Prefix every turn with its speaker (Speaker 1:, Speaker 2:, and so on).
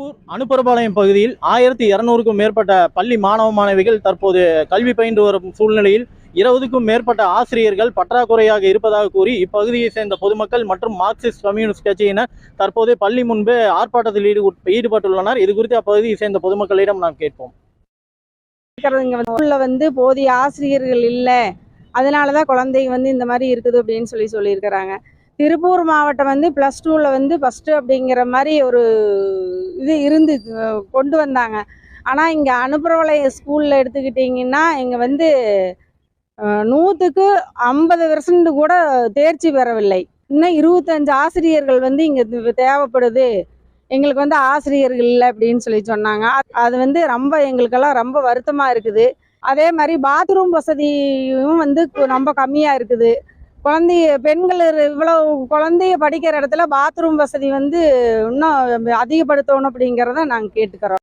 Speaker 1: திருப்பூர் அனுப்பரபாளையம் பகுதியில் 1200க்கும் மேற்பட்ட பள்ளி மாணவ மாணவிகள் தற்போது கல்வி பயின்று வரும் சூழ்நிலையில் 20க்கும் மேற்பட்ட ஆசிரியர்கள் பற்றாக்குறையாக இருப்பதாக கூறி இப்பகுதியை சேர்ந்த பொதுமக்கள் மற்றும் மார்க்சிஸ்ட் கம்யூனிஸ்ட் கட்சியினர் தற்போது பள்ளி முன்பு ஆர்ப்பாட்டத்தில் ஈடுபட்டுள்ளனர். இது குறித்து அப்பகுதியை சேர்ந்த பொதுமக்களிடம் நாம் கேட்போம்.
Speaker 2: போதிய ஆசிரியர்கள் இல்லை, அதனாலதான் குழந்தைங்க இந்த மாதிரி இருக்குது அப்படின்னு சொல்லியிருக்கிறாங்க. திருப்பூர் மாவட்டம் +2ல் ஃபஸ்ட்டு அப்படிங்கிற மாதிரி ஒரு இது கொண்டு வந்தாங்க. ஆனால் இங்கே அனுப்பரபாளையம் ஸ்கூலில் எடுத்துக்கிட்டிங்கன்னா இங்கே 100க்கு 50% கூட தேர்ச்சி பெறவில்லை. இன்னும் 25 ஆசிரியர்கள் இங்கே தேவைப்படுது, எங்களுக்கு ஆசிரியர்கள் இல்லை அப்படின்னு சொன்னாங்க. அது ரொம்ப எங்களுக்கெல்லாம் ரொம்ப வருத்தமாக இருக்குது. அதே மாதிரி பாத்ரூம் வசதியும் ரொம்ப கம்மியாக இருக்குது. பெண்கள் இவ்வளவு குழந்தைய படிக்கிற இடத்துல பாத்ரூம் வசதி இன்னும் அதிகப்படுத்தணும் அப்படிங்கிறத நாங்கள் கேட்டுக்கிறோம்.